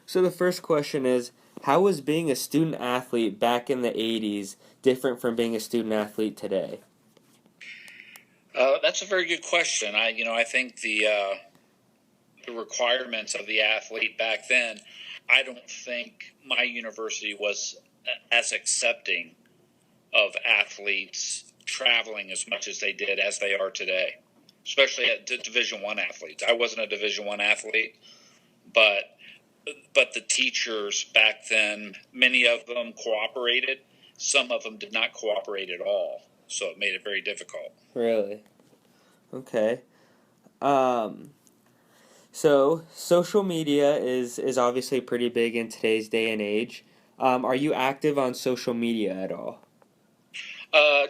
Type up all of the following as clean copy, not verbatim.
So the first question is, how was being a student athlete back in the 80s different from being a student athlete today? That's a very good question. I think the requirements of the athlete back then, I don't think my university was as accepting of athletes traveling as much as they did as they are today, especially at Division One athletes. I wasn't a Division One athlete, but the teachers back then, many of them cooperated. Some of them did not cooperate at all, so it made it very difficult. Really? Okay. Um, so social media is obviously pretty big in today's day and age. Are you active on social media at all? Uh,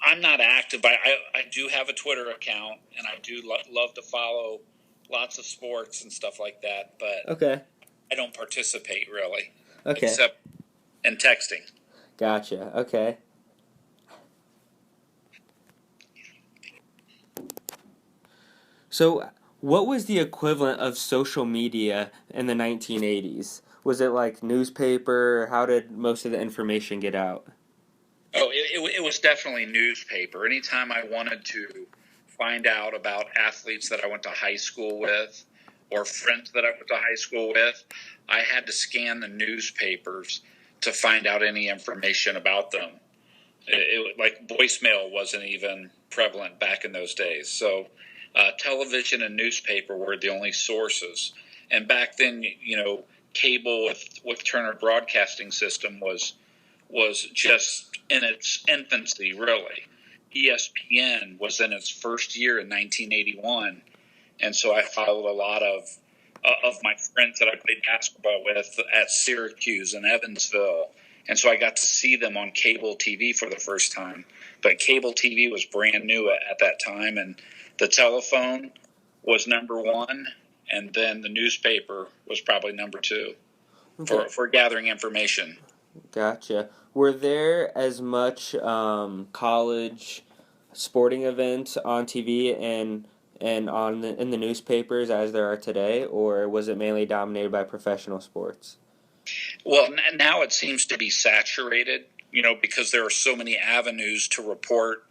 I'm not active, but I do have a Twitter account, and I do love to follow lots of sports and stuff like that, but Okay. I don't participate really, Okay. except in texting. Gotcha. Okay. So, what was the equivalent of social media in the 1980s? Was it like newspaper? How did most of the information get out? Oh, it was definitely newspaper. Anytime I wanted to find out about athletes that I went to high school with or friends that I went to high school with, I had to scan the newspapers to find out any information about them. Like voicemail wasn't even prevalent back in those days. So television and newspaper were the only sources. And back then, cable with Turner Broadcasting System was just in its infancy, really. ESPN was in its first year in 1981, and so I followed a lot of my friends that I played basketball with at Syracuse and Evansville, and so I got to see them on cable TV for the first time. But cable TV was brand new at that time, and the telephone was number one, and then the newspaper was probably number two Okay. for gathering information. Gotcha. Were there as much college sporting events on TV and in the newspapers as there are today, or was it mainly dominated by professional sports? Well, now it seems to be saturated, because there are so many avenues to report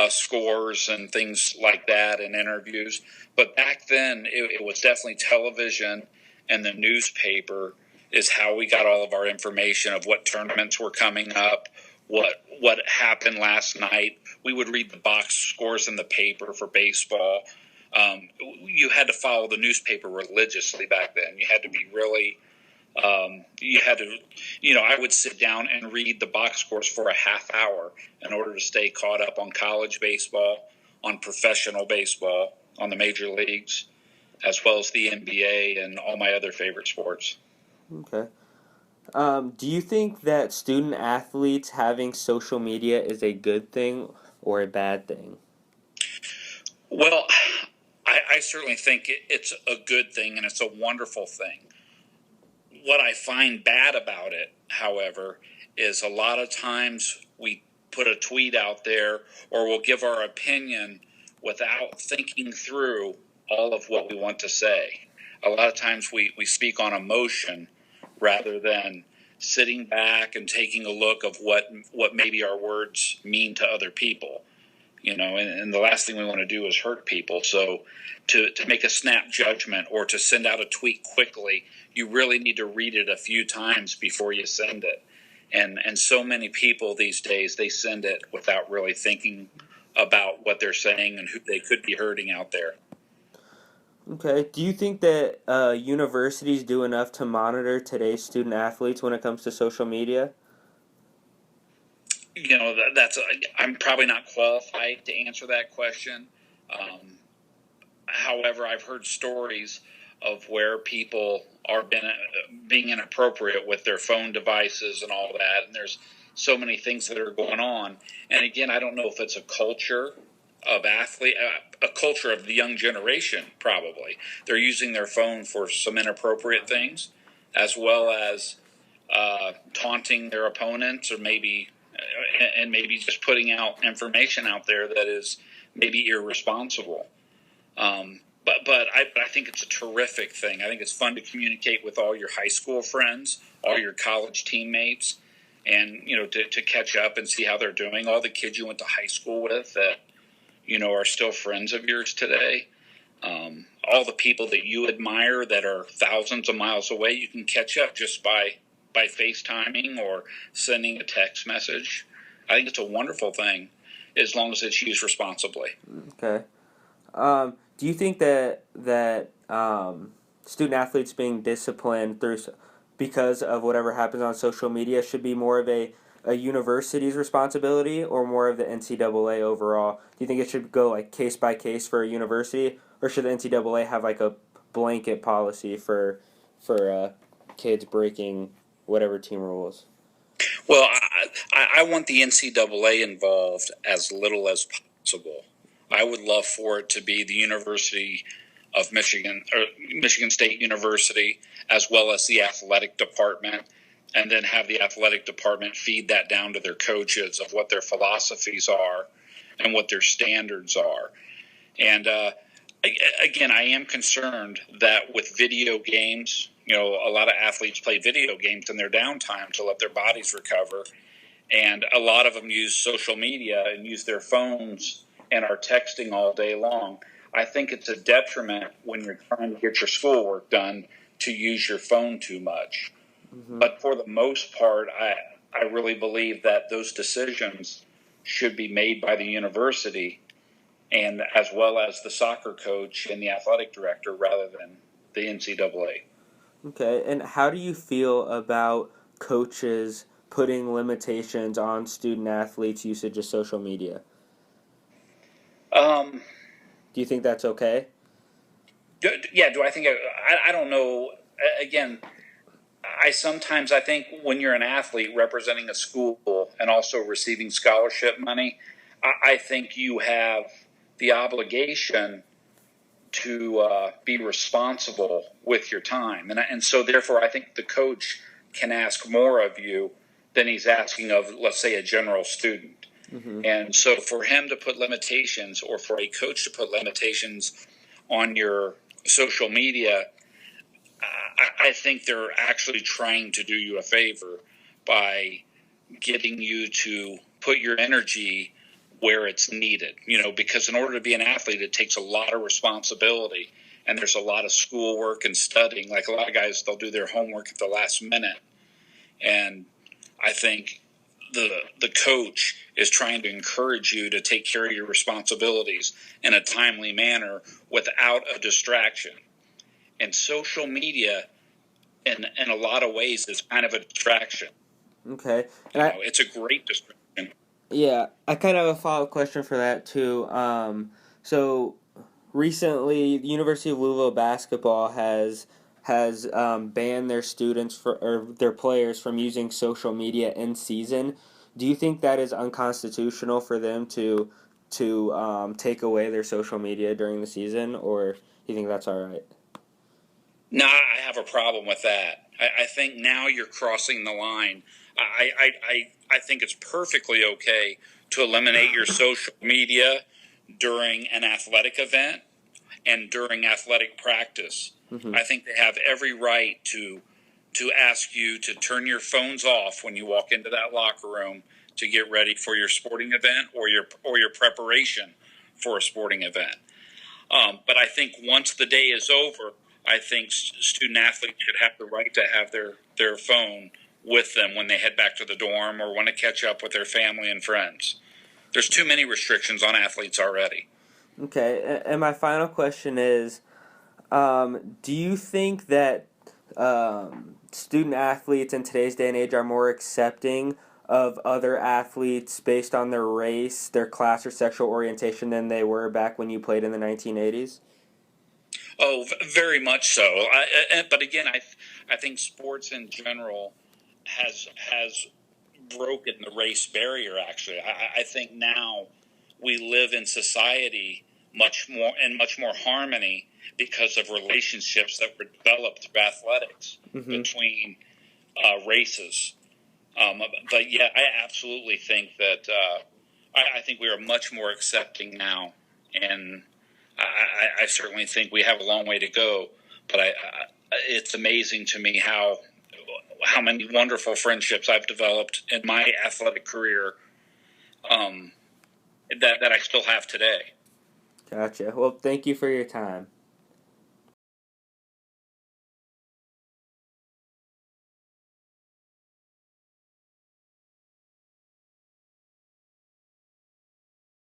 scores and things like that and interviews. But back then, it was definitely television and the newspaper is how we got all of our information of what tournaments were coming up, what happened last night. We would read the box scores in the paper for baseball. You had to follow the newspaper religiously back then. You had to be really you had to, I would sit down and read the box scores for a half hour in order to stay caught up on college baseball, on professional baseball, on the major leagues, as well as the NBA and all my other favorite sports. Okay. Do you think that student athletes having social media is a good thing or a bad thing? Well, I certainly think it's a good thing and it's a wonderful thing. What I find bad about it, however, is a lot of times we put a tweet out there or we'll give our opinion without thinking through all of what we want to say. A lot of times we speak on emotion rather than sitting back and taking a look of what maybe our words mean to other people. And the last thing we want to do is hurt people. So to make a snap judgment or to send out a tweet quickly, you really need to read it a few times before you send it. And so many people these days, they send it without really thinking about what they're saying and who they could be hurting out there. Okay. Do you think that universities do enough to monitor today's student athletes when it comes to social media? I'm probably not qualified to answer that question. However, I've heard stories of where people are being inappropriate with their phone devices and all that, and there's so many things that are going on. And again, I don't know if it's a culture of a culture of the young generation. Probably they're using their phone for some inappropriate things, as well as taunting their opponents, or maybe just putting out information out there that is maybe irresponsible. But I think it's a terrific thing. I think it's fun to communicate with all your high school friends, all your college teammates, and to catch up and see how they're doing. All the kids you went to high school with that are still friends of yours today. All the people that you admire that are thousands of miles away, you can catch up just by FaceTiming or sending a text message. I think it's a wonderful thing as long as it's used responsibly. Okay. Do you think that student athletes being disciplined because of whatever happens on social media should be more of a university's responsibility or more of the NCAA overall? Do you think it should go like case by case for a university, or should the NCAA have like a blanket policy for kids breaking whatever team rules? Well, I want the NCAA involved as little as possible. I would love for it to be the University of Michigan or Michigan State University, as well as the athletic department, and then have the athletic department feed that down to their coaches of what their philosophies are and what their standards are. And again, I am concerned that with video games, a lot of athletes play video games in their downtime to let their bodies recover. And a lot of them use social media and use their phones and are texting all day long. I think it's a detriment when you're trying to get your schoolwork done to use your phone too much. Mm-hmm. But for the most part, I really believe that those decisions should be made by the university, and as well as the soccer coach and the athletic director rather than the NCAA. Okay, and how do you feel about coaches putting limitations on student athletes' usage of social media? Do you think that's okay? Do I think I don't know. Again, I think when you're an athlete representing a school and also receiving scholarship money, I think you have the obligation to be responsible with your time. And so therefore I think the coach can ask more of you than he's asking of, let's say, a general student. Mm-hmm. And so for him to put limitations, or for a coach to put limitations on your social media, I think they're actually trying to do you a favor by getting you to put your energy where it's needed, because in order to be an athlete, it takes a lot of responsibility, and there's a lot of schoolwork and studying. Like a lot of guys, they'll do their homework at the last minute. And I think the coach is trying to encourage you to take care of your responsibilities in a timely manner without a distraction. And social media, in a lot of ways, is kind of a distraction. Okay. It's a great distraction. Yeah, I kind of have a follow-up question for that, too. So recently, the University of Louisville basketball has banned their students or their players from using social media in season. Do you think that is unconstitutional for them to take away their social media during the season, or do you think that's all right? No, I have a problem with that. I think now you're crossing the line. I think it's perfectly okay to eliminate your social media during an athletic event and during athletic practice. Mm-hmm. I think they have every right to ask you to turn your phones off when you walk into that locker room to get ready for your sporting event or your preparation for a sporting event. But I think once the day is over, I think student athletes should have the right to have their phone with them when they head back to the dorm or want to catch up with their family and friends. There's too many restrictions on athletes already. Okay, and my final question is, do you think that student athletes in today's day and age are more accepting of other athletes based on their race, their class, or sexual orientation than they were back when you played in the 1980s? Oh, very much so. But again, I think sports in general has broken the race barrier. Actually, I think now we live in society much more harmony because of relationships that were developed through athletics between races. But yeah, I absolutely think that I think we are much more accepting now, and I certainly think we have a long way to go, but it's amazing to me how many wonderful friendships I've developed in my athletic career, that I still have today. Gotcha. Well, thank you for your time.